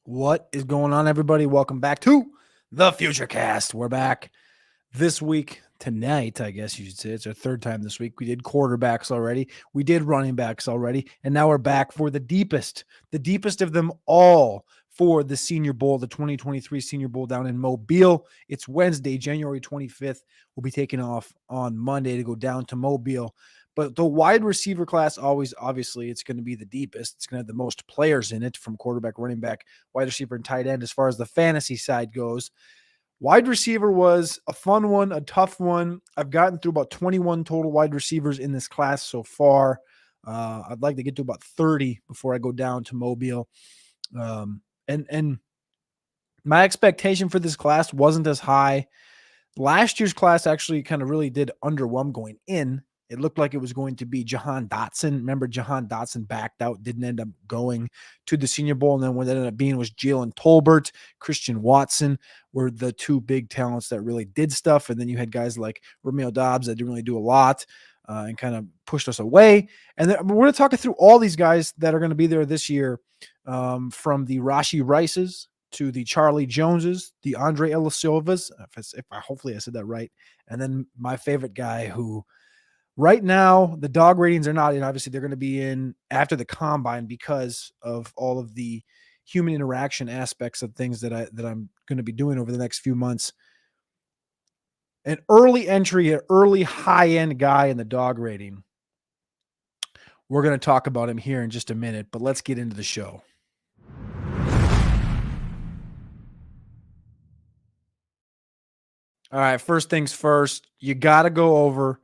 What is going on, everybody? Welcome back to the Futurecast. We're back this week, tonight, I guess you should say. It's our third time this week. We did quarterbacks already. We did running backs already. And now we're back for the deepest of them all for the Senior Bowl, the 2023 Senior Bowl down in Mobile. It's Wednesday, January 25th. We'll be taking off on Monday to go down to Mobile. But the wide receiver class, obviously, it's going to be the deepest. It's going to have the most players in it, from quarterback, running back, wide receiver, and tight end as far as the fantasy side goes. Wide receiver was a fun one, a tough one. I've gotten through about 21 total wide receivers in this class so far. I'd like to get to about 30 before I go down to Mobile. And my expectation for this class wasn't as high. Last year's class actually kind of really did underwhelm going in. It looked like it was going to be Jahan Dotson. Remember, Jahan Dotson backed out, didn't end up going to the Senior Bowl. And then what it ended up being was Jalen Tolbert, Christian Watson were the two big talents that really did stuff. And then you had guys like Romeo Doubs that didn't really do a lot and kind of pushed us away. And then we're going to talk through all these guys that are going to be there this year, from the Rashee Rices to the Charlie Joneses, the Andre Silvas, hopefully I said that right. And then my favorite guy, who right now the dog ratings are not in. Obviously, they're going to be in after the combine because of all of the human interaction aspects of things that I'm going to be doing over the next few months. An early entry, an early high-end guy in the dog rating. We're going to talk about him here in just a minute, but let's get into the show. All right, first things first, you got to go over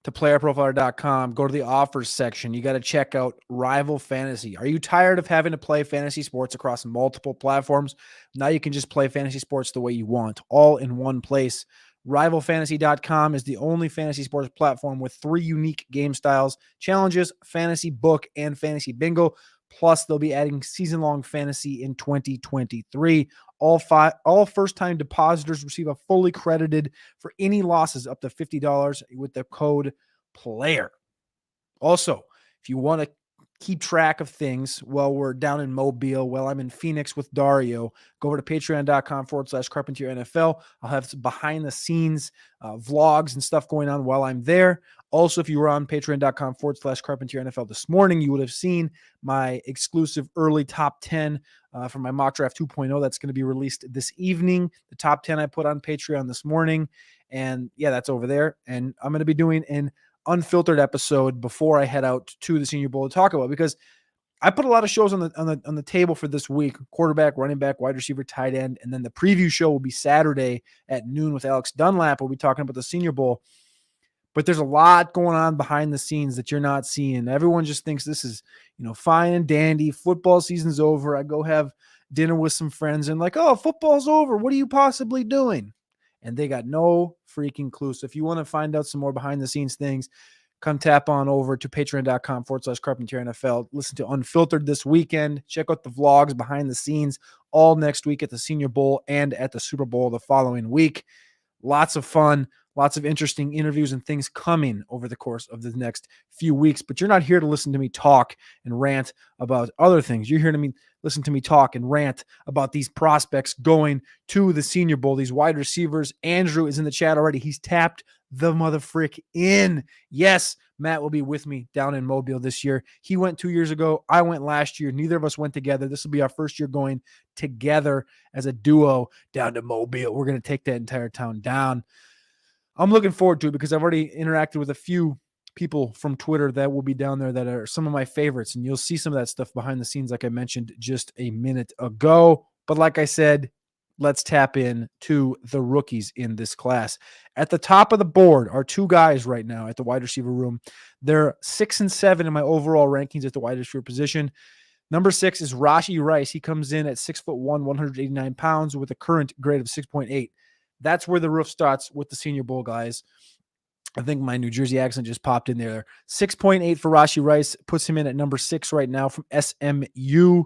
to PlayerProfiler.com, go to the offers section. You got to check out Rival Fantasy. Are you tired of having to play fantasy sports across multiple platforms? Now you can just play fantasy sports the way you want, all in one place. RivalFantasy.com is the only fantasy sports platform with 3 unique game styles: challenges, fantasy book, and fantasy bingo. Plus, they'll be adding season-long fantasy in 2023. All first-time depositors receive a fully credited for any losses up to $50 with the code PLAYER. Also, if you want to keep track of things while we're down in Mobile, while I'm in Phoenix with Dario, go over to patreon.com/Carpentier NFL. I'll have some behind-the-scenes vlogs and stuff going on while I'm there. Also, if you were on patreon.com/Carpentier NFL this morning, you would have seen my exclusive early top 10 from my mock draft 2.0 that's going to be released this evening. The top 10 I put on Patreon this morning. And yeah, that's over there. And I'm going to be doing an unfiltered episode before I head out to the Senior Bowl to talk about, because I put a lot of shows on the table for this week: quarterback, running back, wide receiver, tight end. And then the preview show will be Saturday at noon with Alex Dunlap. We'll be talking about the Senior Bowl. But there's a lot going on behind the scenes that you're not seeing. Everyone just thinks this is, fine and dandy. Football season's over. I go have dinner with some friends and like, oh, football's over. What are you possibly doing? And they got no freaking clue. So if you want to find out some more behind the scenes things, come tap on over to patreon.com/Carpentier NFL. Listen to Unfiltered this weekend. Check out the vlogs behind the scenes all next week at the Senior Bowl and at the Super Bowl the following week. Lots of fun, lots of interesting interviews and things coming over the course of the next few weeks. But you're not here to listen to me talk and rant about other things. You're here to listen to me talk and rant about these prospects going to the Senior Bowl, these wide receivers. Andrew is in the chat already. He's tapped the motherfrick in. Yes, Matt will be with me down in Mobile this year. He went 2 years ago. I went last year. Neither of us went together. This will be our first year going together as a duo down to Mobile. We're going to take that entire town down. I'm looking forward to it because I've already interacted with a few people from Twitter that will be down there that are some of my favorites, and you'll see some of that stuff behind the scenes like I mentioned just a minute ago. But like I said, let's tap in to the rookies in this class. At the top of the board are 2 guys right now at the wide receiver room. They're 6 and 7 in my overall rankings at the wide receiver position. Number 6 is Rashee Rice. He comes in at 6'1", 189 pounds with a current grade of 6.8. That's where the roof starts with the Senior Bowl guys. I think my New Jersey accent just popped in there. 6.8 for Rashee Rice puts him in at number 6 right now from SMU.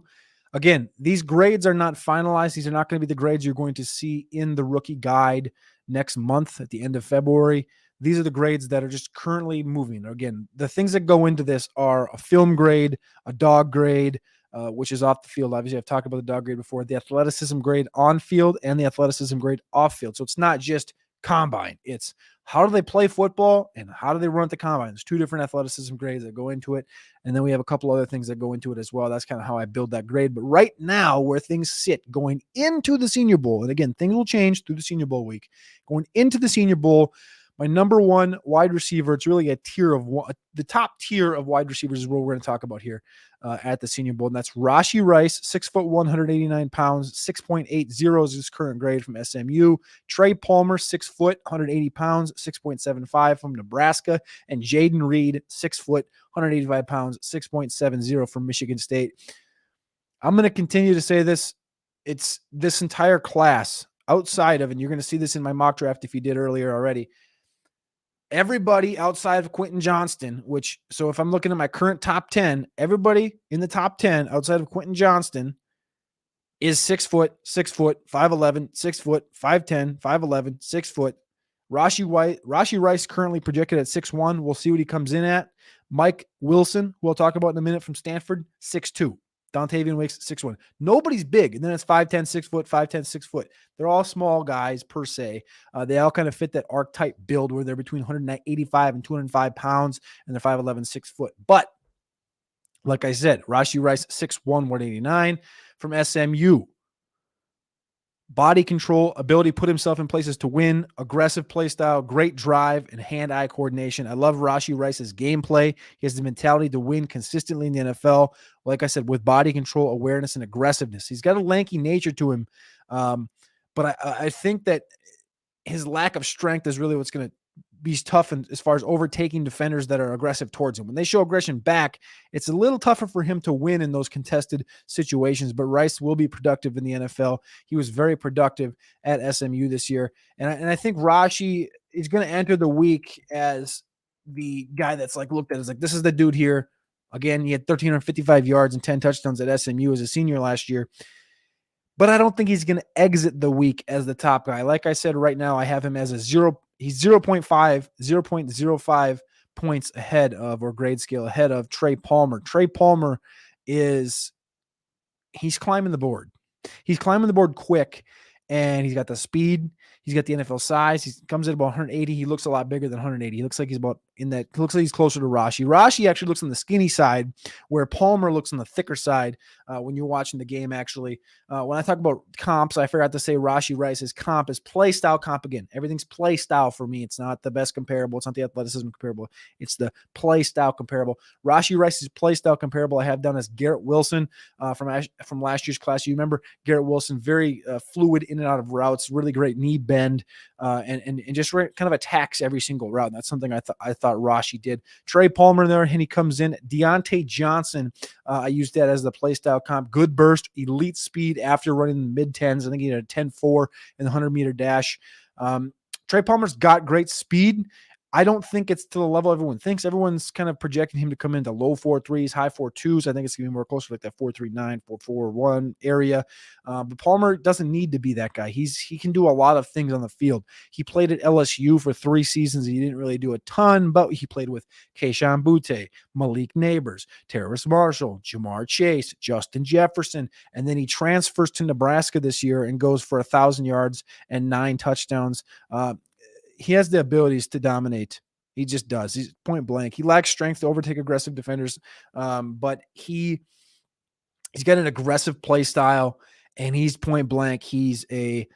Again, these grades are not finalized. These are not going to be the grades you're going to see in the rookie guide next month at the end of February. These are the grades that are just currently moving. Again, the things that go into this are a film grade, a dog grade, which is off the field. Obviously, I've talked about the dog grade before, the athleticism grade on field and the athleticism grade off field. So it's not just combine. It's how do they play football and how do they run at the combine? There's two different athleticism grades that go into it. And then we have a couple other things that go into it as well. That's kind of how I build that grade. But right now, where things sit going into the Senior Bowl, and again, things will change through the Senior Bowl week. Going into the Senior Bowl, my number one wide receiver, it's really a tier of one, the top tier of wide receivers is what we're going to talk about here at the Senior Bowl. And that's Rashee Rice, 6'1", 189 pounds, 6.80 is his current grade from SMU. Trey Palmer, 6 foot, 180 pounds, 6.75 from Nebraska. And Jaden Reed, 6 foot, 185 pounds, 6.70 from Michigan State. I'm going to continue to say this. It's this entire class outside of, and you're going to see this in my mock draft if you did earlier already, everybody outside of Quentin Johnston, so if I'm looking at my current top 10, everybody in the top 10 outside of Quentin Johnston is 6 foot, 5'11", 6 foot, 5'10", 5'11", 6 foot. Rashee Rice currently projected at 6'1". We'll see what he comes in at. Mike Wilson, who we'll talk about in a minute, from Stanford, 6'2". Dontavian Wicks, 6'1". Nobody's big. And then it's 5'10", 6 foot, 5'10", 6 foot. They're all small guys per se. They all kind of fit that archetype build where they're between 185 and 205 pounds and they're 5'11", 6 foot. But like I said, Rashee Rice, 6'1", 189 from SMU. Body control, ability to put himself in places to win, aggressive play style, great drive, and hand-eye coordination. I love Rashee Rice's gameplay. He has the mentality to win consistently in the NFL. Like I said, with body control, awareness, and aggressiveness. He's got a lanky nature to him, but I think that his lack of strength is really what's going to be tough as far as overtaking defenders that are aggressive towards him. When they show aggression back, it's a little tougher for him to win in those contested situations, but Rice will be productive in the NFL. He was very productive at SMU this year. And I think Rashee is going to enter the week as the guy that's like looked at as like, this is the dude here. Again, he had 1,355 yards and 10 touchdowns at SMU as a senior last year. But I don't think he's going to exit the week as the top guy. Like I said, right now I have him as he's 0.05 points ahead of, or grade scale ahead of, Trey Palmer. Trey Palmer he's climbing the board. He's climbing the board quick, and he's got the speed. He's got the NFL size. He comes in about 180. He looks a lot bigger than 180. He looks like he's looks like he's closer to Rashee. Rashee actually looks on the skinny side, where Palmer looks on the thicker side when you're watching the game, actually. When I talk about comps, I forgot to say Rashee Rice's comp is play style comp again. Everything's play style for me. It's not the best comparable. It's not the athleticism comparable. It's the play style comparable. Rashee Rice's play style comparable I have down as Garrett Wilson from last year's class. You remember Garrett Wilson, very fluid in and out of routes, really great knee bend, and just kind of attacks every single route. And that's something I thought Rashee did. Trey Palmer there, and he comes in. Deontay Johnson, I used that as the play style comp. Good burst, elite speed after running the mid-10s. I think he had a 10.4 in the 100-meter dash. Trey Palmer's got great speed. I don't think it's to the level everyone thinks. Everyone's kind of projecting him to come into low 4.3s, high 4.2s. I think it's going to be more close to like that 4.39, 4.41 area. But Palmer doesn't need to be that guy. He can do a lot of things on the field. He played at LSU for 3 seasons. He didn't really do a ton, but he played with Kayshon Boutte, Malik Neighbors, Terrace Marshall, Jamar Chase, Justin Jefferson, and then he transfers to Nebraska this year and goes for 1,000 yards and 9 touchdowns. He has the abilities to dominate. He just does. He's point blank. He lacks strength to overtake aggressive defenders, but he's got an aggressive play style, and he's point blank. He's a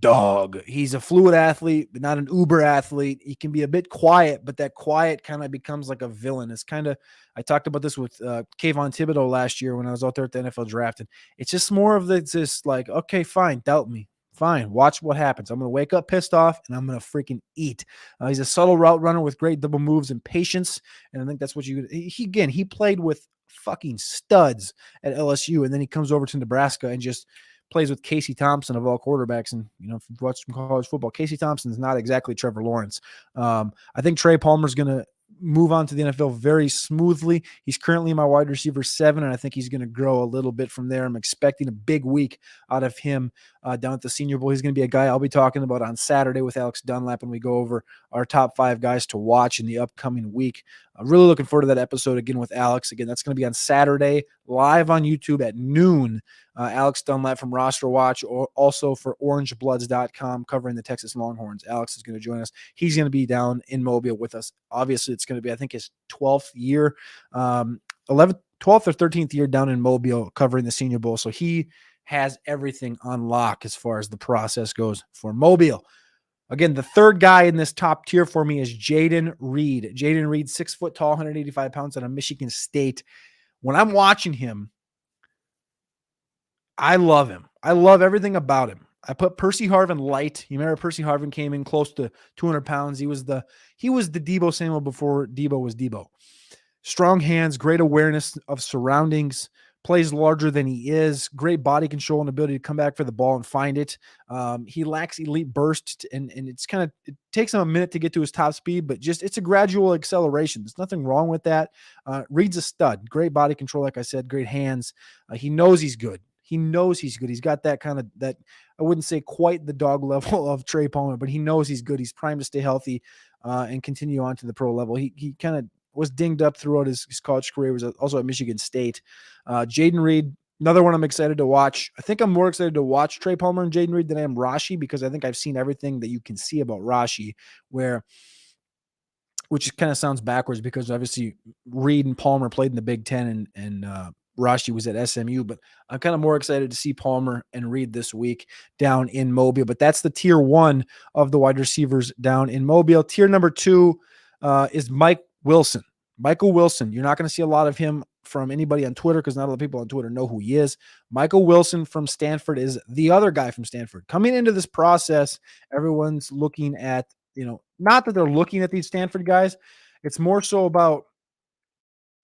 dog. He's a fluid athlete, but not an uber athlete. He can be a bit quiet, but that quiet kind of becomes like a villain. It's kind of, I talked about this with Kayvon Thibodeau last year when I was out there at the NFL draft, and it's just more of this like, okay, fine, doubt me. Fine, watch what happens. I'm going to wake up pissed off, and I'm going to freaking eat. He's a subtle route runner with great double moves and patience, and I think that's what he played with fucking studs at LSU, and then he comes over to Nebraska and just plays with Casey Thompson of all quarterbacks. And, you know, if you've watched some college football, Casey Thompson's not exactly Trevor Lawrence. I think Trey Palmer's going to move on to the NFL very smoothly. He's currently my wide receiver 7, and I think he's going to grow a little bit from there. I'm expecting a big week out of him down at the Senior Bowl. He's going to be a guy I'll be talking about on Saturday with Alex Dunlap when we go over our top 5 guys to watch in the upcoming week. I'm really looking forward to that episode again with Alex. Again, that's going to be on Saturday, live on YouTube at noon. Alex Dunlap from Roster Watch, or also for orangebloods.com, covering the Texas Longhorns. Alex is going to join us. He's going to be down in Mobile with us. Obviously, it's going to be, I think, his 12th year, 12th or 13th year down in Mobile covering the Senior Bowl. So he has everything on lock as far as the process goes for Mobile. Again, the third guy in this top tier for me is Jayden Reed. Jayden Reed, 6 foot tall, 185 pounds out of Michigan State. When I'm watching him, I love him. I love everything about him. I put Percy Harvin light. You remember Percy Harvin came in close to 200 pounds. He was the Deebo Samuel before Deebo was Deebo. Strong hands, great awareness of surroundings, plays larger than he is, great body control and ability to come back for the ball and find it. He lacks elite burst, and it takes him a minute to get to his top speed, but it's a gradual acceleration. There's nothing wrong with that. Reed's a stud, great body control, like I said, great hands. He knows he's good. He's got that kind of, that I wouldn't say quite the dog level of Trey Palmer, but he knows he's good. He's primed to stay healthy and continue on to the pro level. He kind of was dinged up throughout his college career. He was also at Michigan State. Jayden Reed, another one I'm excited to watch. I think I'm more excited to watch Trey Palmer and Jayden Reed than I am Rashi, because I think I've seen everything that you can see about Rashi, which kind of sounds backwards because obviously Reed and Palmer played in the Big Ten and Rashi was at SMU, but I'm kind of more excited to see Palmer and Reed this week down in Mobile. But that's the tier 1 of the wide receivers down in Mobile. Tier number 2 is Michael Wilson. You're not going to see a lot of him from anybody on Twitter because not a lot of people on Twitter know who he is. Michael Wilson from Stanford is the other guy from Stanford. Coming into this process, everyone's looking at, not that they're looking at these Stanford guys. It's more so about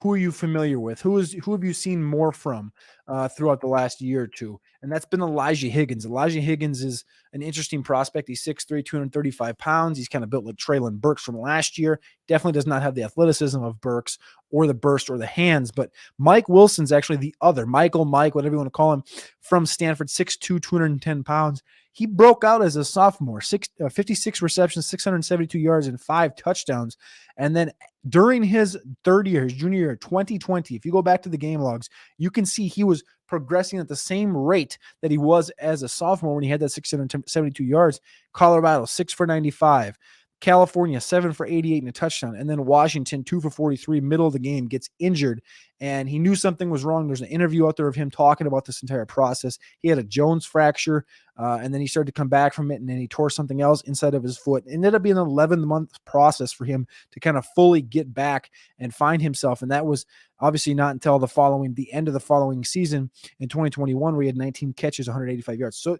who are you familiar with? Who have you seen more from throughout the last year or two? And that's been Elijah Higgins. Elijah Higgins is an interesting prospect. He's 6'3", 235 pounds. He's kind of built like Traylon Burks from last year. Definitely does not have the athleticism of Burks or the burst or the hands. But Mike Wilson's actually the other. Mike, whatever you want to call him, from Stanford, 6'2", 210 pounds. He broke out as a sophomore, 56 receptions, 672 yards, and 5 touchdowns. And then during his third year, his junior year, 2020, if you go back to the game logs, you can see he was progressing at the same rate that he was as a sophomore when he had that 672 yards. Colorado, 6 for 95. California, 7 for 88 and a touchdown. And then Washington, 2 for 43, middle of the game, gets injured. And he knew something was wrong. There's an interview out there of him talking about this entire process. He had a Jones fracture, and then he started to come back from it, and then he tore something else inside of his foot. It ended up being an 11-month process for him to kind of fully get back and find himself. And that was obviously not until the end of the following season in 2021, where he had 19 catches, 185 yards. So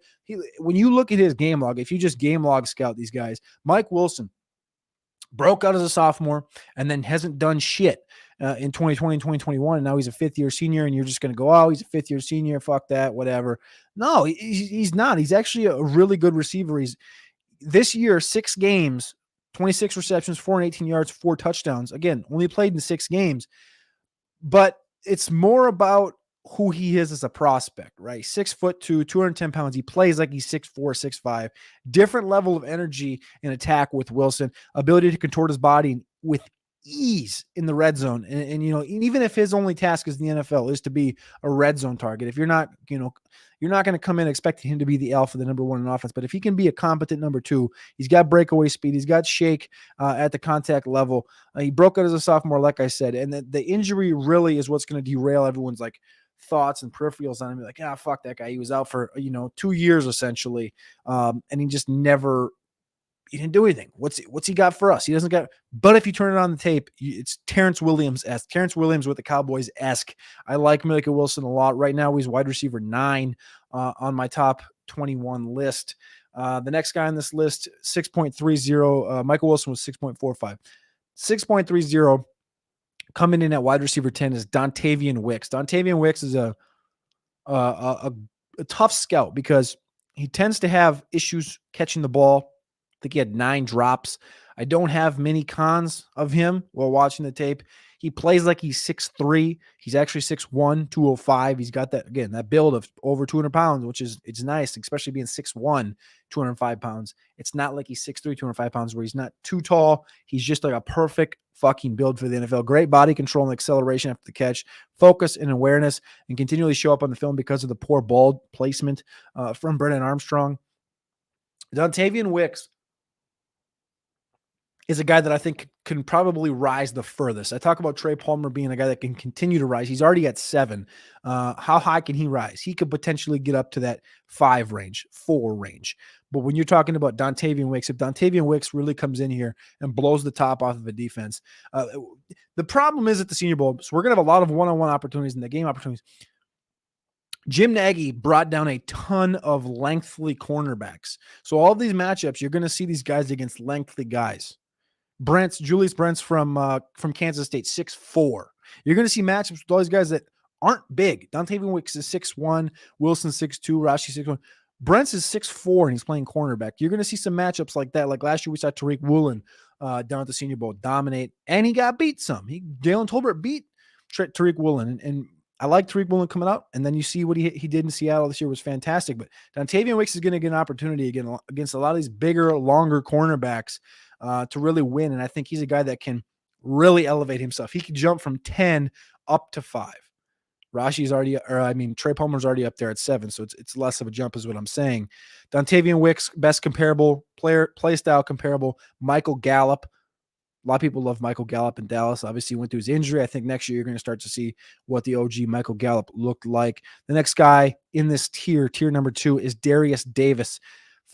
when you look at his game log, if you just game log scout these guys, Mike Wilson broke out as a sophomore and then hasn't done shit in 2020 and 2021. And now he's a 5th-year senior, and you're just going to go, oh, he's a 5th-year senior. Fuck that, whatever. No, he's not. He's actually a really good receiver. He's this year, 6 games, 26 receptions, 418 yards, 4 touchdowns. Again, only played in 6 games, but it's more about who he is as a prospect, right? 6'2", 210 pounds. He plays like he's 6'4", 6'5". Different level of energy in attack with Wilson. Ability to contort his body with ease in the red zone. And even if his only task is the NFL is to be a red zone target, if you're not going to come in expecting him to be the alpha, the number 1 in offense. But if he can be a competent number 2, he's got breakaway speed. He's got shake at the contact level. He broke out as a sophomore, like I said, and the injury really is what's going to derail everyone's thoughts and peripherals on him. Like, fuck that guy. He was out for 2 years essentially, and he just never. He didn't do anything. What's he got for us? He doesn't got. But if you turn it on the tape, it's Terrence Williams-esque. Terrence Williams with the Cowboys-esque. I like Michael Wilson a lot. Right now, he's wide receiver 9 on my top 21 list. The next guy on this list, 6.30. Michael Wilson was 6.45. 6.30. Coming in at wide receiver 10 is Dontavian Wicks. Dontavian Wicks is a tough scout because he tends to have issues catching the ball. think he had 9 drops. I don't have many cons of him while watching the tape. He plays like he's 6'3". He's actually 6'1", 205. He's got that, again, that build of over 200 pounds, which is, it's nice, especially being 6'1", 205 pounds. It's not like he's 6'3", 205 pounds, where he's not too tall. He's just like a perfect fucking build for the NFL. Great body control and acceleration after the catch, focus and awareness, and continually show up on the film because of the poor ball placement from Brennan Armstrong. Dontavian Wicks is a guy that I think can probably rise the furthest. I talk about Trey Palmer being a guy that can continue to rise. He's already at 7. How high can he rise? He could potentially get up to that 5 range, 4 range. But when you're talking about Dontavian Wicks, if Dontavian Wicks really comes in here and blows the top off of a defense, the problem is at the Senior Bowl, so we're going to have a lot of one-on-one opportunities and the game opportunities. Jim Nagy brought down a ton of lengthy cornerbacks. So all of these matchups, you're going to see these guys against lengthy guys. Julius Brents from Kansas State, 6'4". You're going to see matchups with all these guys that aren't big. Dontavian Wicks is 6'1", Wilson 6'2", Rashi 6'1". Brents is 6'4", and he's playing cornerback. You're going to see some matchups like that. Like last year, we saw Tariq Woolen down at the Senior Bowl dominate, and he got beat some. Jalen Tolbert beat Tariq Woolen, and I like Tariq Woolen coming out, and then you see what he did in Seattle this year was fantastic. But Dontavian Wicks is going to get an opportunity again against a lot of these bigger, longer cornerbacks to really win, and I think he's a guy that can really elevate himself. He can jump from 10 up to 5. Trey Palmer's already up there at 7, so it's less of a jump is what I'm saying. Dontavian Wicks, best comparable play style comparable, Michael Gallup. A lot of people love Michael Gallup in Dallas. Obviously, he went through his injury. I think next year you're going to start to see what the OG Michael Gallup looked like. The next guy in this tier number 2, is Darius Davis,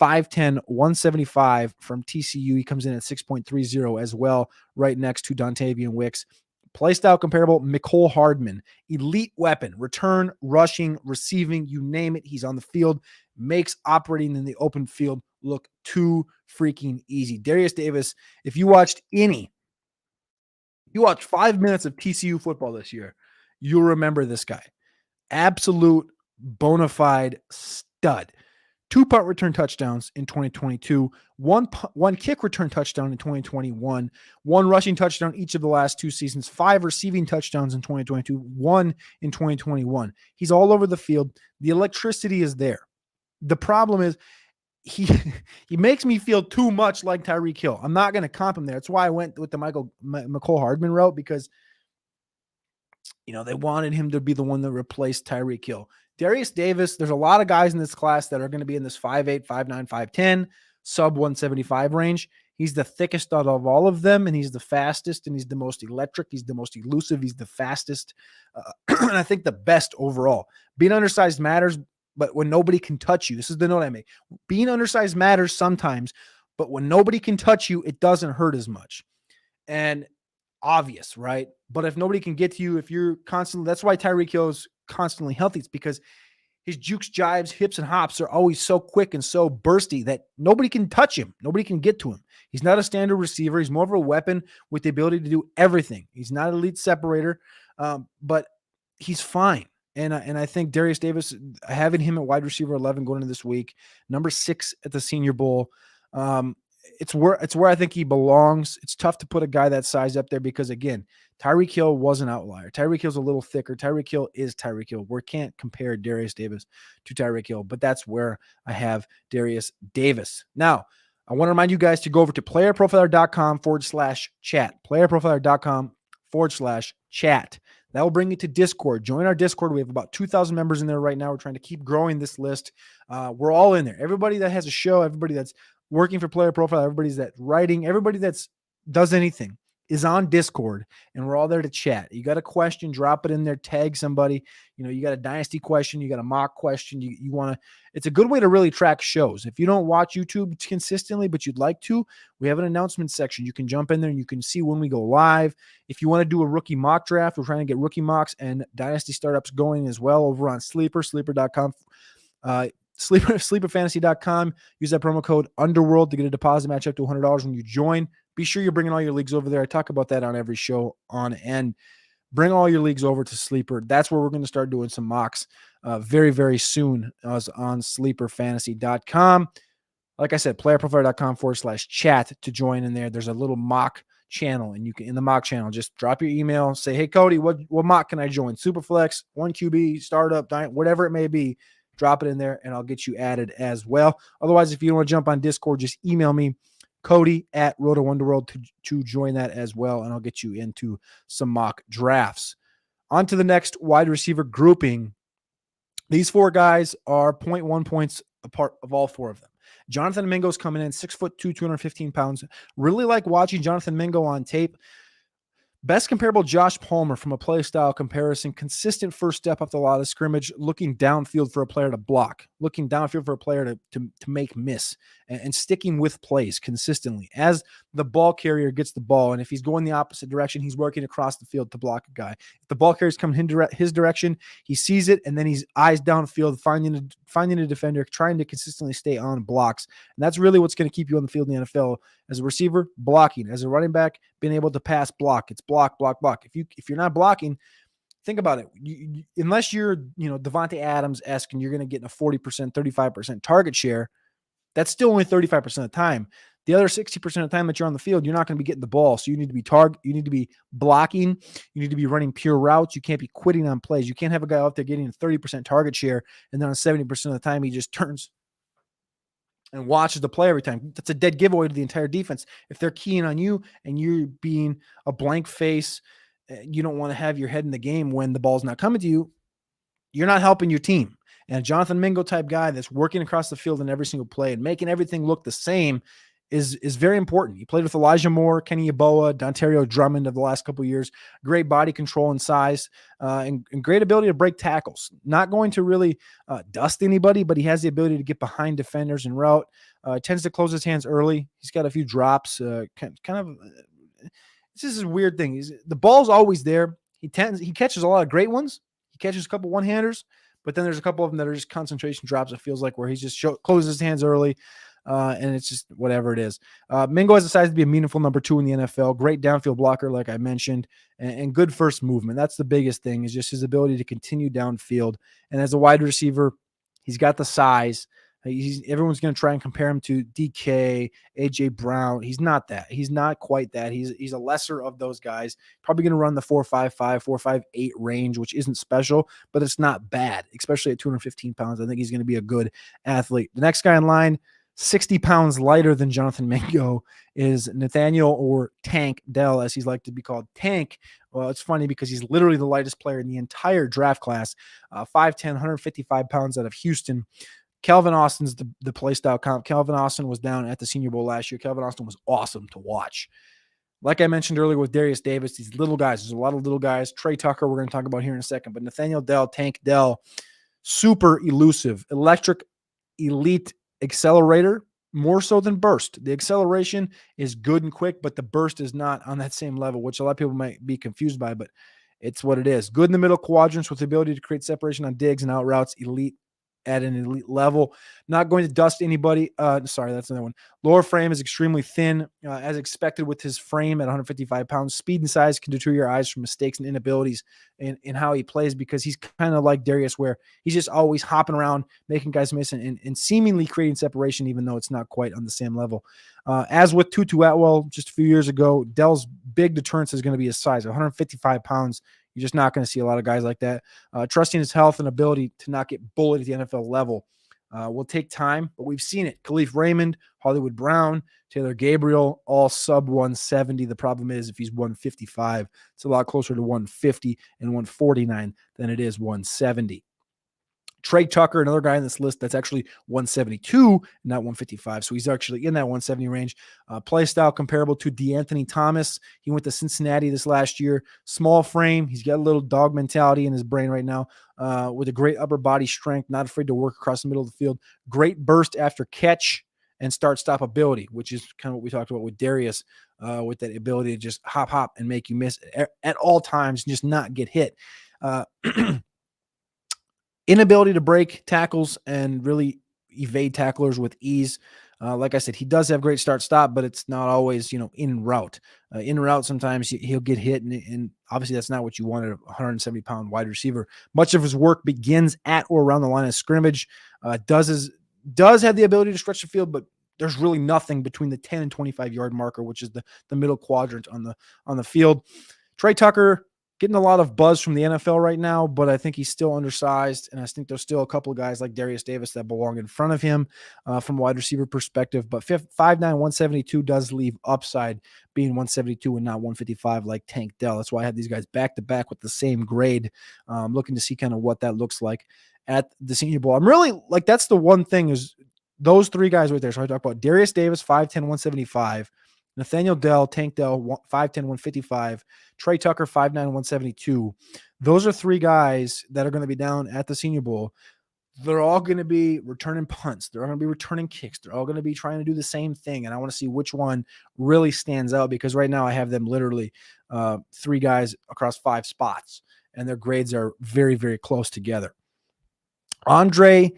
5'10", 175 from TCU. He comes in at 6.30 as well, right next to Dontavian Wicks. Playstyle comparable, Mecole Hardman, elite weapon, return, rushing, receiving, you name it. He's on the field, makes operating in the open field look too freaking easy. Darius Davis, if you watched 5 minutes of TCU football this year, you'll remember this guy. Absolute bona fide stud. 2 punt return touchdowns in 2022, one kick return touchdown in 2021, 1 rushing touchdown each of the last 2 seasons, 5 receiving touchdowns in 2022, 1 in 2021. He's all over the field. The electricity is there. The problem is he makes me feel too much like Tyreek Hill. I'm not going to comp him there. That's why I went with the Mecole Hardman route, because they wanted him to be the one that replaced Tyreek Hill. Darius Davis, there's a lot of guys in this class that are going to be in this 5'8", 5'9", 5'10", sub 175 range. He's the thickest out of all of them, and he's the fastest, and he's the most electric. He's the most elusive. He's the fastest, and I think the best overall. Being undersized matters, but when nobody can touch you, this is the note I make. Being undersized matters sometimes, but when nobody can touch you, it doesn't hurt as much. And obvious, right? But if nobody can get to you, if you're constantly, that's why Tyreek Hill is constantly healthy. It's because his jukes, jives, hips, and hops are always so quick and so bursty that nobody can touch him. Nobody can get to him. He's not a standard receiver. He's more of a weapon with the ability to do everything. He's not an elite separator, but he's fine. And I think Darius Davis, having him at wide receiver 11 going into this week, number 6 at the Senior Bowl, it's where I think he belongs. It's tough to put a guy that size up there because, again, Tyreek Hill was an outlier. Tyreek Hill's a little thicker. Tyreek Hill is Tyreek Hill. We can't compare Darius Davis to Tyreek Hill, but that's where I have Darius Davis. Now, I want to remind you guys to go over to playerprofiler.com/chat. Playerprofiler.com/chat. That will bring you to Discord. Join our Discord. We have about 2,000 members in there right now. We're trying to keep growing this list. We're all in there. Everybody that has a show, everybody that's working for Player Profile, everybody's that writing, everybody that's does anything is on Discord, and we're all there to chat. You got a question, drop it in there, tag somebody. You got a dynasty question, you got a mock question. You want to, it's a good way to really track shows. If you don't watch YouTube consistently, but you'd like to, we have an announcement section. You can jump in there and you can see when we go live. If you want to do a rookie mock draft, we're trying to get rookie mocks and dynasty startups going as well over on sleeper.com. Sleeperfantasy.com. Use that promo code Underworld to get a deposit match up to $100 when you join. Be sure you're bringing all your leagues over there. I talk about that on every show on end. Bring all your leagues over to Sleeper. That's where we're going to start doing some mocks very, very soon on sleeperfantasy.com. Like I said, playerprofiler.com/chat to join in there. There's a little mock channel, and you can, in the mock channel, just drop your email, say, hey, Cody, what mock can I join? Superflex, 1QB, startup, whatever it may be. Drop it in there, and I'll get you added as well. Otherwise, if you want to jump on Discord, just email me, Cody@RotoUnderworld, to join that as well, and I'll get you into some mock drafts. On to the next wide receiver grouping. These four guys are 0.1 points apart of all four of them. Jonathan Mingo's coming in, 6'2", 215 pounds. Really like watching Jonathan Mingo on tape. Best comparable, Josh Palmer, from a play style comparison. Consistent first step up the line of scrimmage, looking downfield for a player to block, looking downfield for a player to make miss, and sticking with plays consistently as the ball carrier gets the ball. And if he's going the opposite direction, he's working across the field to block a guy. If the ball carrier's coming his direction, he sees it, and then he's eyes downfield, finding a defender, trying to consistently stay on blocks. And that's really what's going to keep you on the field in the NFL. As a receiver, blocking. As a running back, being able to pass, block. It's block, block, block. If you're not blocking, think about it. Unless you're, Devontae Adams-esque and you're going to get in a 40%, 35% target share, that's still only 35% of the time. The other 60% of the time that you're on the field, you're not going to be getting the ball. So you need to be you need to be blocking. You need to be running pure routes. You can't be quitting on plays. You can't have a guy out there getting a 30% target share, and then on 70% of the time he just turns and watches the play every time. That's a dead giveaway to the entire defense. If they're keying on you and you're being a blank face, you don't want to have your head in the game when the ball's not coming to you, you're not helping your team. And a Jonathan Mingo type guy that's working across the field in every single play and making everything look the same is very important. He played with Elijah Moore, Kenny Yeboah, Dontario Drummond of the last couple of years. Great body control and size, and great ability to break tackles. Not going to really dust anybody, but he has the ability to get behind defenders and route. Tends to close his hands early. He's got a few drops. This is a weird thing. The ball's always there. He catches a lot of great ones. He catches a couple one-handers, but then there's a couple of them that are just concentration drops, it feels like, where he's just closes his hands early. And it's just whatever it is. Mingo has the size to be a meaningful number 2 in the NFL. Great downfield blocker, like I mentioned, and good first movement. That's the biggest thing, is just his ability to continue downfield. And as a wide receiver, he's got the size. Everyone's going to try and compare him to DK, AJ Brown. He's not that. He's not quite that. He's a lesser of those guys. Probably going to run the 4.55, 4.58 range, which isn't special, but it's not bad, especially at 215 pounds. I think he's going to be a good athlete. The next guy in line, 60 pounds lighter than Jonathan Mingo, is Nathaniel, or Tank Dell, as he's like to be called. Tank, well, it's funny because he's literally the lightest player in the entire draft class. 5'10", 155 pounds, out of Houston. Calvin Austin's the play style comp. Calvin Austin was down at the Senior Bowl last year. Calvin Austin was awesome to watch. Like I mentioned earlier with Darius Davis, these little guys, there's a lot of little guys. Trey Tucker, we're going to talk about here in a second, but Nathaniel Dell, Tank Dell, super elusive, electric, elite accelerator, more so than burst. The acceleration is good and quick, but the burst is not on that same level, which a lot of people might be confused by, but it's what it is. Good in the middle quadrants with the ability to create separation on digs and out routes, elite at an elite level. Not going to dust anybody. Sorry, that's another one. Lower frame is extremely thin, as expected with his frame at 155 pounds. Speed and size can deter your eyes from mistakes and inabilities in how he plays, because he's kind of like Darius, where he's just always hopping around, making guys miss and seemingly creating separation, even though it's not quite on the same level. As with Tutu Atwell just a few years ago, Dell's big deterrence is going to be his size. 155 pounds. You're just not going to see a lot of guys like that. Trusting his health and ability to not get bullied at the NFL level will take time, but we've seen it. Khalif Raymond, Hollywood Brown, Taylor Gabriel, all sub 170. The problem is if he's 155, it's a lot closer to 150 and 149 than it is 170. Trey Tucker, another guy on this list that's actually 172, not 155. So he's actually in that 170 range. Play style comparable to DeAnthony Thomas. He went to Cincinnati this last year. Small frame. He's got a little dog mentality in his brain right now, with a great upper body strength, not afraid to work across the middle of the field. Great burst after catch and start-stop ability, which is kind of what we talked about with Darius, with that ability to just hop and make you miss at all times and just not get hit. Inability to break tackles and really evade tacklers with ease. Like I said, he does have great start-stop, but it's not always, in route. In route, sometimes he'll get hit, and obviously that's not what you want at a 170-pound wide receiver. Much of his work begins at or around the line of scrimmage. Does have the ability to stretch the field, but there's really nothing between the 10 and 25-yard marker, which is the middle quadrant on the field. Trey Tucker getting a lot of buzz from the NFL right now, but I think he's still undersized, and I think there's still a couple of guys like Darius Davis that belong in front of him from a wide receiver perspective. But 5'9", 172 does leave upside, being 172 and not 155 like Tank Dell. That's why I had these guys back-to-back with the same grade, looking to see kind of what that looks like at the Senior Bowl. I'm really, like, that's the one thing is those three guys right there. So I talk about Darius Davis, 5'10", 175, Nathaniel Dell, Tank Dell, 5'10", 155, Trey Tucker, 5'9", 172. Those are three guys that are going to be down at the Senior Bowl. They're all going to be returning punts. They're all going to be returning kicks. They're all going to be trying to do the same thing. And I want to see which one really stands out, because right now I have them literally three guys across 5 spots, and their grades are very, very close together. Andre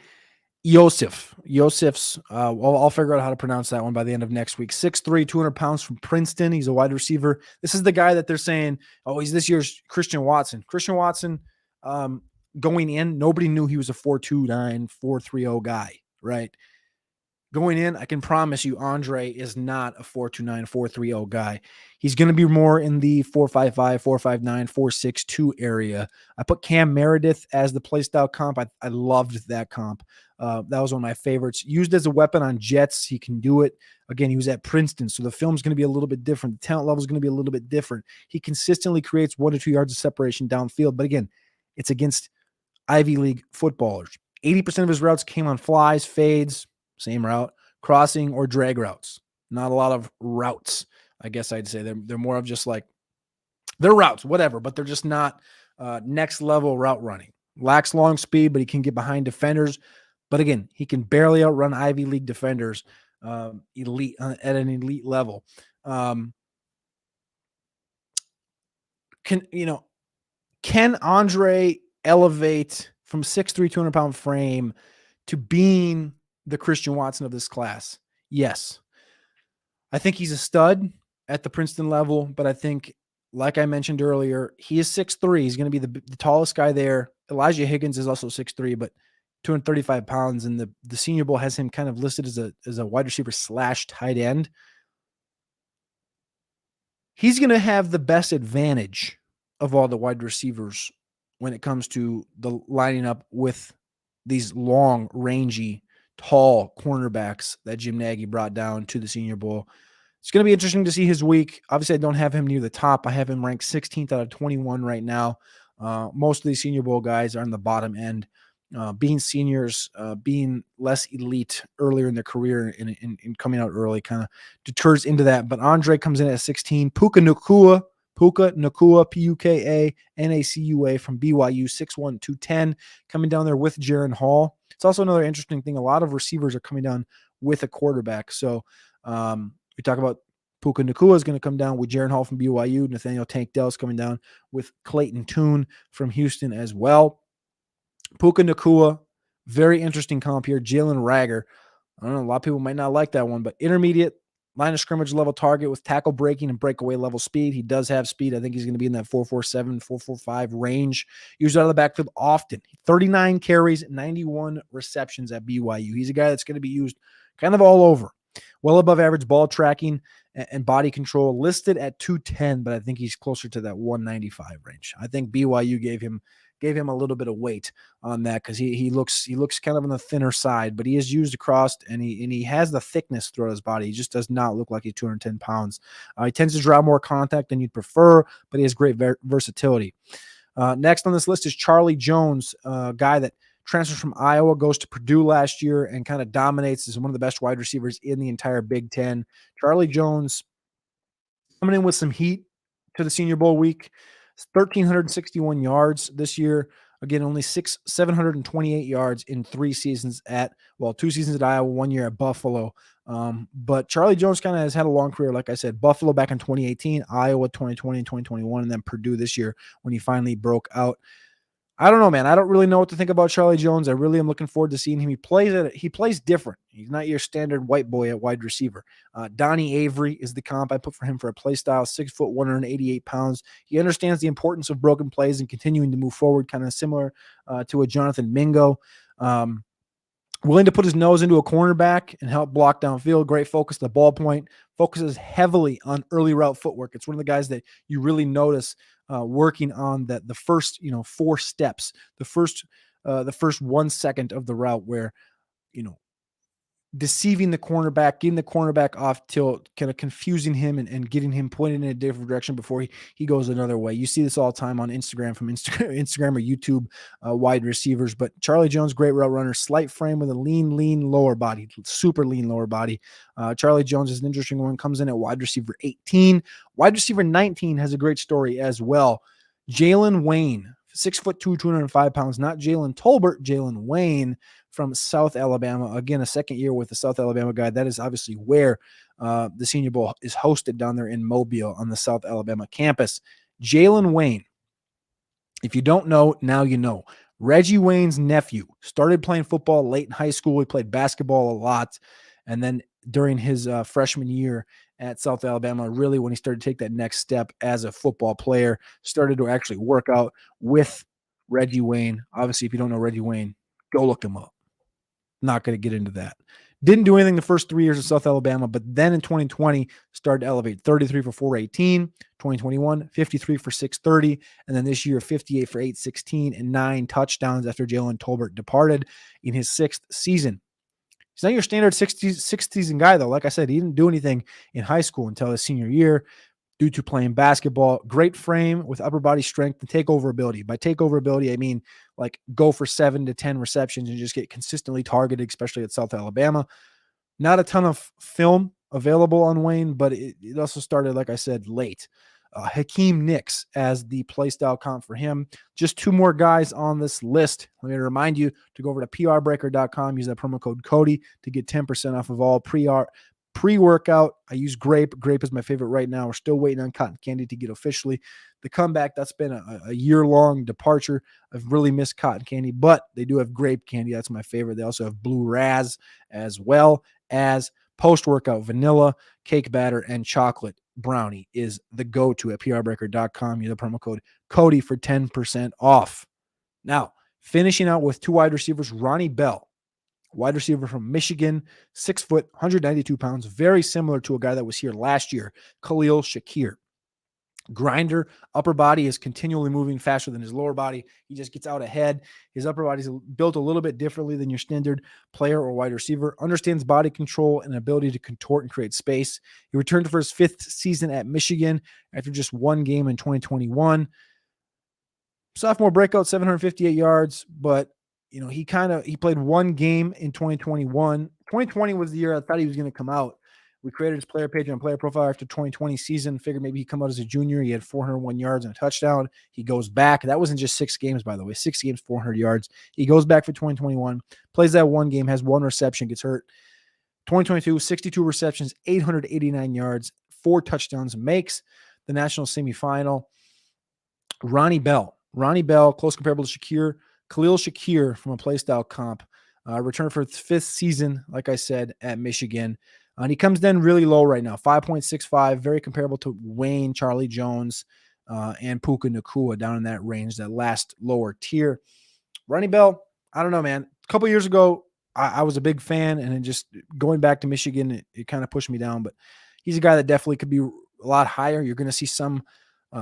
Yosef's, I'll figure out how to pronounce that one by the end of next week. 6'3", 200 pounds from Princeton. He's a wide receiver. This is the guy that they're saying, oh, he's this year's Christian Watson. Christian Watson, going in, nobody knew he was a 4.29, 4.30 guy, right? Going in, I can promise you Andre is not a 4.29, 4.30 guy. He's going to be more in the 4.55, 4.59, 4.62 area. I put Cam Meredith as the playstyle comp. I loved that comp. That was one of my favorites. Used as a weapon on Jets, he can do it. Again, he was at Princeton, so the film's going to be a little bit different. The talent level is going to be a little bit different. He consistently creates 1 to 2 yards of separation downfield, but again, it's against Ivy League footballers. 80% of his routes came on flies, fades, same route, crossing, or drag routes. Not a lot of routes, I guess I'd say. They're more of just like, they're routes, whatever, but they're just not next level route running. Lacks long speed, but he can get behind defenders. But again, he can barely outrun Ivy League defenders elite at an elite level. Can Andre elevate from 6'3", 200-pound frame to being the Christian Watson of this class? Yes. I think he's a stud at the Princeton level, but I think, like I mentioned earlier, he is 6'3". He's going to be the tallest guy there. Elijah Higgins is also 6'3", but 235 pounds, and the Senior Bowl has him kind of listed as a wide receiver / tight end. He's going to have the best advantage of all the wide receivers when it comes to the lining up with these long, rangy, tall cornerbacks that Jim Nagy brought down to the Senior Bowl. It's going to be interesting to see his week. Obviously, I don't have him near the top. I have him ranked 16th out of 21 right now. Most of these Senior Bowl guys are in the bottom end, being seniors, being less elite earlier in their career and coming out early kind of deters into that. But Andre comes in at 16. Puka Nacua, P-U-K-A-N-A-C-U-A from BYU, 6'1", 210, coming down there with Jaron Hall. It's also another interesting thing. A lot of receivers are coming down with a quarterback. So we talk about Puka Nacua is going to come down with Jaron Hall from BYU. Nathaniel Tank Dell is coming down with Clayton Tune from Houston as well. Puka Nacua, very interesting comp here. Jalen Rager. I don't know, a lot of people might not like that one, but intermediate line of scrimmage level target with tackle breaking and breakaway level speed. He does have speed. I think he's going to be in that 4.47, 4.45 range. Used out of the backfield often. 39 carries, 91 receptions at BYU. He's a guy that's going to be used kind of all over. Well above average ball tracking and body control, listed at 210, but I think he's closer to that 195 range. I think BYU gave him a little bit of weight on that because he looks kind of on the thinner side, but he is used across and he has the thickness throughout his body. He just does not look like he's 210 pounds. He tends to draw more contact than you'd prefer, but he has great versatility. Next on this list is Charlie Jones, a guy that transfers from Iowa, goes to Purdue last year and kind of dominates as one of the best wide receivers in the entire Big Ten. Charlie Jones coming in with some heat to the Senior Bowl week. 1,361 yards this year. Again, only 728 yards in 3 seasons 2 seasons at Iowa, 1 year at Buffalo. But Charlie Jones kind of has had a long career. Like I said, Buffalo back in 2018, Iowa 2020 and 2021, and then Purdue this year when he finally broke out. I don't know, man. I don't really know what to think about Charlie Jones. I really am looking forward to seeing him. He plays different. He's not your standard white boy at wide receiver. Donnie Avery is the comp I put for him for a play style, 6 foot, 188 pounds. He understands the importance of broken plays and continuing to move forward, kind of similar to a Jonathan Mingo. Willing to put his nose into a cornerback and help block downfield. Great focus to the ball point. Focuses heavily on early route footwork. It's one of the guys that you really notice working on the first 4 steps, the first 1 second of the route where deceiving the cornerback, getting the cornerback off tilt, kind of confusing him and getting him pointed in a different direction before he goes another way. You see this all the time on Instagram from Instagram or YouTube wide receivers. But Charlie Jones, great route runner, slight frame with a lean lower body, super lean lower body. Charlie Jones is an interesting one, comes in at wide receiver 18. Wide receiver 19 has a great story as well. Jalen Wayne, 6'2", 205 pounds, not Jalen Tolbert, Jalen Wayne from South Alabama. Again, a second year with the South Alabama guy. That is obviously where the Senior Bowl is hosted down there in Mobile on the South Alabama campus. Jalen Wayne, if you don't know, now you know. Reggie Wayne's nephew started playing football late in high school. He played basketball a lot. And then during his freshman year at South Alabama, really when he started to take that next step as a football player, started to actually work out with Reggie Wayne. Obviously, if you don't know Reggie Wayne, go look him up. Not going to get into that. Didn't do anything the first 3 years of South Alabama, but then in 2020 started to elevate. 33 for 418, 2021, 53 for 630, and then this year 58 for 816 and 9 touchdowns after Jalen Tolbert departed in his 6th season. He's not your standard sixth season guy, though. Like I said, he didn't do anything in high school until his senior year due to playing basketball. Great frame with upper body strength and takeover ability. By takeover ability, I mean like go for 7 to 10 receptions and just get consistently targeted, especially at South Alabama. Not a ton of film available on Wayne, but it also started, like I said, late. Hakeem Nicks as the playstyle comp for him. Just 2 more guys on this list. Let me remind you to go over to PRBreaker.com. Use that promo code Cody to get 10% off of all pre-workout. I use grape. Grape is my favorite right now. We're still waiting on cotton candy to get officially the comeback. That's been a year-long departure. I've really missed cotton candy, but they do have grape candy. That's my favorite. They also have blue raz as well as post-workout vanilla, cake batter, and chocolate brownie is the go-to at PRBreaker.com. Use the promo code Cody for 10% off. Now, finishing out with 2 wide receivers, Ronnie Bell, wide receiver from Michigan, 6 foot, 192 pounds, very similar to a guy that was here last year, Khalil Shakir. Grinder, upper body is continually moving faster than his lower body. He just gets out ahead. His upper body is built a little bit differently than your standard player or wide receiver. Understands body control and ability to contort and create space. He returned for his 5th season at Michigan after just 1 game in 2021. Sophomore breakout, 758 yards, but he played 1 game in 2021. 2020 was the year I thought he was going to come out. We created his player page on Player Profile after 2020 season. Figured maybe he'd come out as a junior. He had 401 yards and a touchdown. He goes back. That wasn't just 6 games, by the way. 6 games, 400 yards. He goes back for 2021, plays that 1 game, has 1 reception, gets hurt. 2022, 62 receptions, 889 yards, 4 touchdowns, makes the national semifinal. Ronnie Bell, close comparable to Shakir. Khalil Shakir from a playstyle comp. Returned for his 5th season, like I said, at Michigan. And he comes in really low right now, 5.65, very comparable to Wayne, Charlie Jones, and Puka Nacua down in that range, that last lower tier. Ronnie Bell, I don't know, man. A couple years ago, I was a big fan, and then just going back to Michigan, it kind of pushed me down. But he's a guy that definitely could be a lot higher. You're going to see some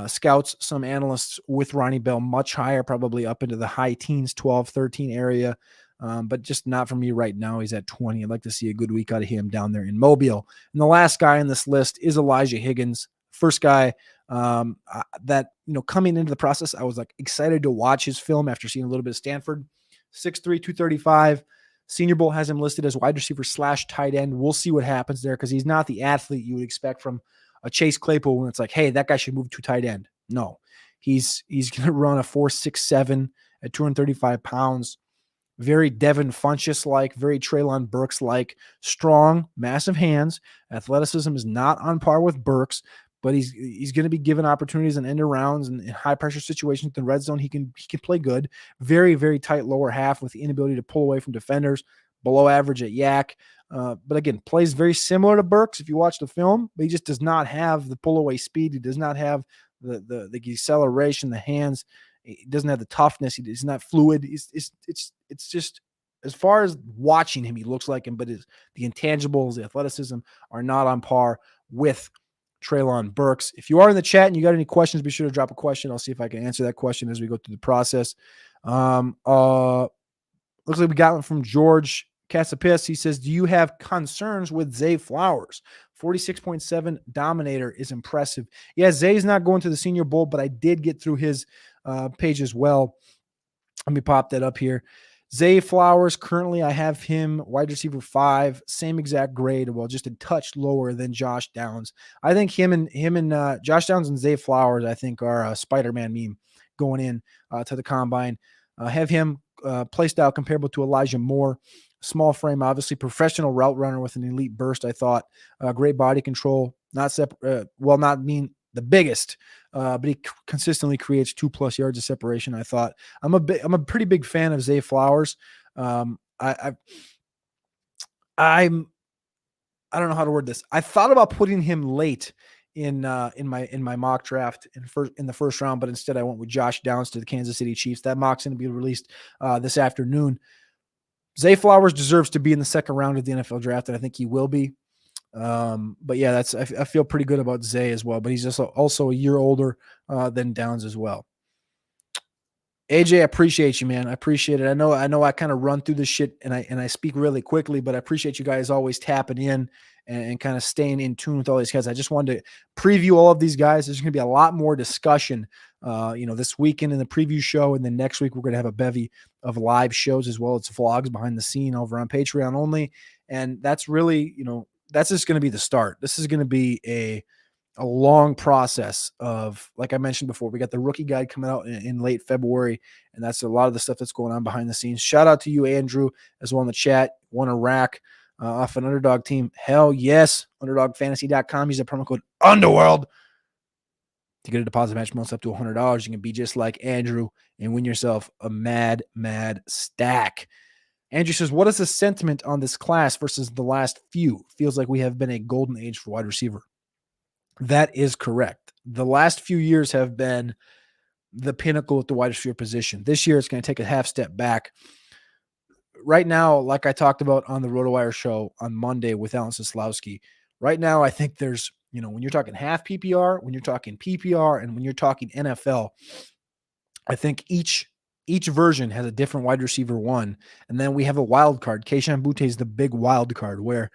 scouts, some analysts with Ronnie Bell much higher, probably up into the high teens, 12, 13 area. But just not for me right now. He's at 20. I'd like to see a good week out of him down there in Mobile. And the last guy on this list is Elijah Higgins. First guy that, coming into the process, I was like excited to watch his film after seeing a little bit of Stanford. 6'3", 235. Senior Bowl has him listed as wide receiver / tight end. We'll see what happens there because he's not the athlete you would expect from a Chase Claypool when it's like, hey, that guy should move to tight end. No, he's going to run a 4.67 at 235 pounds. Very Devin Funchess-like, very Treylon Burks-like, strong, massive hands. Athleticism is not on par with Burks, but he's going to be given opportunities in end arounds and in high pressure situations in the red zone. He can play good. Very, very tight lower half with the inability to pull away from defenders. Below average at yak. But again, plays very similar to Burks if you watch the film, but he just does not have the pull away speed. He does not have the acceleration, the hands. He doesn't have the toughness. He's not fluid. It's just as far as watching him, he looks like him, but the intangibles, the athleticism are not on par with Treylon Burks. If you are in the chat and you got any questions, be sure to drop a question. I'll see if I can answer that question as we go through the process. Looks like we got one from George Casapis. He says, do you have concerns with Zay Flowers? 46.7 dominator is impressive. Yeah, Zay's not going to the Senior Bowl, but I did get through his page as well. Let me pop that up here. Zay Flowers, currently I have him wide receiver 5, same exact grade, well, just a touch lower than Josh Downs. I think him and Josh Downs and Zay Flowers, I think, are a Spider-Man meme going in to the combine. Have him play style comparable to Elijah Moore. Small frame, obviously professional route runner with an elite burst. I thought great body control, not mean the biggest, but he consistently creates 2+ yards of separation. I thought I'm a pretty big fan of Zay Flowers. I don't know how to word this. I thought about putting him late in my mock draft in the first round, but instead I went with Josh Downs to the Kansas City Chiefs. That mock's going to be released this afternoon. Zay Flowers deserves to be in the second round of the NFL draft, and I think he will be. But yeah, I feel pretty good about Zay as well, but he's just also a year older than Downs as well. AJ, I appreciate you, man. I appreciate it. I know I kind of run through this shit and I speak really quickly, but I appreciate you guys always tapping in and kind of staying in tune with all these guys. I just wanted to preview all of these guys. There's going to be a lot more discussion, this weekend in the preview show. And then next week, we're going to have a bevy of live shows as well as vlogs behind the scene over on Patreon only. And that's really, that's just going to be the start. This is going to be a long process of, like I mentioned before, we got the rookie guide coming out in late February, and that's a lot of the stuff that's going on behind the scenes. Shout out to you, Andrew, as well in the chat. Won a rack off an Underdog team. Hell yes. UnderdogFantasy.com. Use the promo code UNDERWORLD to get a deposit match bonus up to $100. You can be just like Andrew and win yourself a mad stack. Andrew says, what is the sentiment on this class versus the last few? Feels like we have been a golden age for wide receiver. That is correct. The last few years have been the pinnacle at the wide receiver position. This year, it's going to take a half step back. Right now, like I talked about on the RotoWire show on Monday with Alan Seslowski, right now, I think there's, when you're talking half PPR, when you're talking PPR, and when you're talking NFL, I think each version has a different wide receiver one. And then we have a wild card. Keyshawn Butte is the big wild card where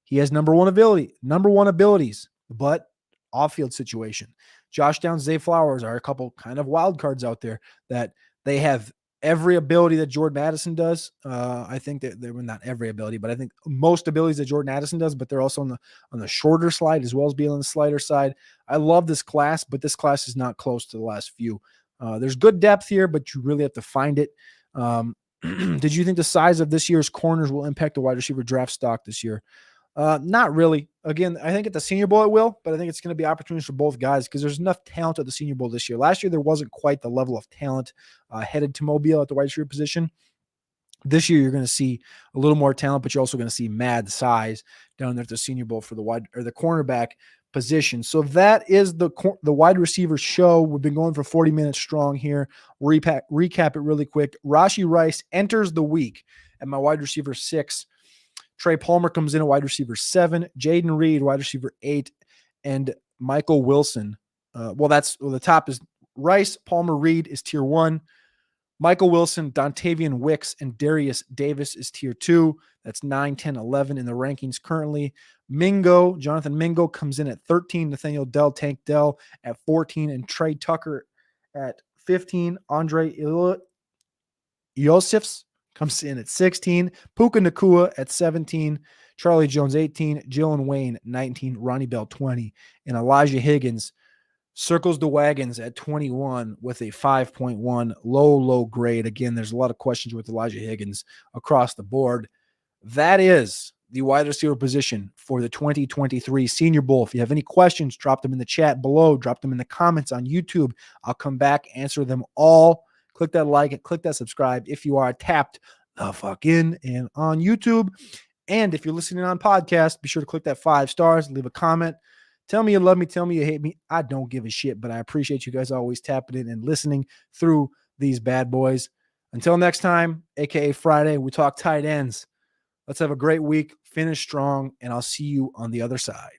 he has number one abilities, but off-field situation. Josh Downs, Zay Flowers are a couple kind of wild cards out there that they have every ability that Jordan Addison does. I think that they were not every ability, but I think most abilities that Jordan Addison does, but they're also on the shorter slide as well as being on the slider side. I love this class, but this class is not close to the last few. There's good depth here, but you really have to find it. Did you think the size of this year's corners will impact the wide receiver draft stock this year? Not really. Again, I think at the Senior Bowl it will, but I think it's going to be opportunities for both guys because there's enough talent at the Senior Bowl this year. Last year, there wasn't quite the level of talent headed to Mobile at the wide receiver position. This year, you're going to see a little more talent, but you're also going to see mad size down there at the Senior Bowl for the cornerback position. So that is the wide receiver show. We've been going for 40 minutes strong here. Recap it really quick. Rashee Rice enters the week at my wide receiver 6. Trey Palmer comes in at wide receiver 7, Jaden Reed, wide receiver 8, and Michael Wilson. The top is Rice, Palmer, Reed is tier 1. Michael Wilson, Dontavian Wicks, and Darius Davis is tier 2. That's 9, 10, 11 in the rankings currently. Jonathan Mingo comes in at 13, Nathaniel Tank Dell at 14, and Trey Tucker at 15. Andre Iosifs comes in at 16. Puka Nacua at 17. Charlie Jones, 18. Jalen Wayne, 19. Ronnie Bell, 20. And Elijah Higgins circles the wagons at 21 with a 5.1 low grade. Again, there's a lot of questions with Elijah Higgins across the board. That is the wide receiver position for the 2023 Senior Bowl. If you have any questions, drop them in the chat below. Drop them in the comments on YouTube. I'll come back, answer them all. Click that like and click that subscribe if you are tapped the fuck in and on YouTube. And if you're listening on podcast, be sure to click that 5 stars, leave a comment. Tell me you love me. Tell me you hate me. I don't give a shit, but I appreciate you guys always tapping in and listening through these bad boys. Until next time, aka Friday, we talk tight ends. Let's have a great week, finish strong, and I'll see you on the other side.